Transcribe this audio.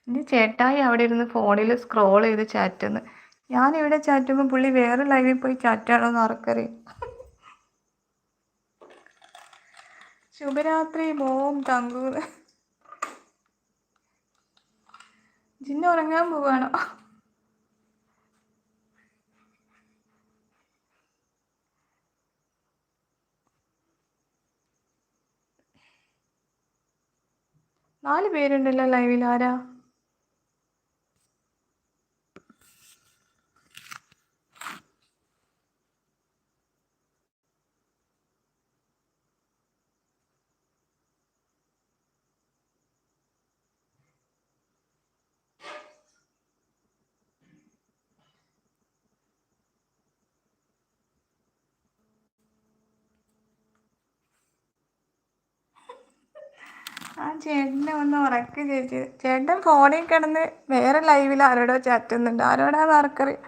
ഇനി ചേട്ടായി അവിടെ ഇരുന്ന് ഫോണിൽ സ്ക്രോൾ ചെയ്ത് ചാറ്റുന്നു. ഞാനിവിടെ ചാറ്റുമ്പോൾ പുള്ളി വേറെ ലൈവിൽ പോയി ചാറ്റാണോന്ന് ആർക്കറിയാം. ശുഭരാത്രി മോം തങ്കൂന്ന്. ജിന്ന ഉറങ്ങാൻ പോവാണോ? 4 പേരുണ്ടല്ലോ ലൈവിൽ. ആരാ? ആ ചേട്ടനെ ഒന്ന് ഉറക്കി ചേച്ചി. ചേട്ടൻ ഫോണിൽ കിടന്ന് വേറെ ലൈവിൽ ആരോടോ ചാറ്റുന്നുണ്ട്. ആരോടാന്ന് ആർക്കറിയാം.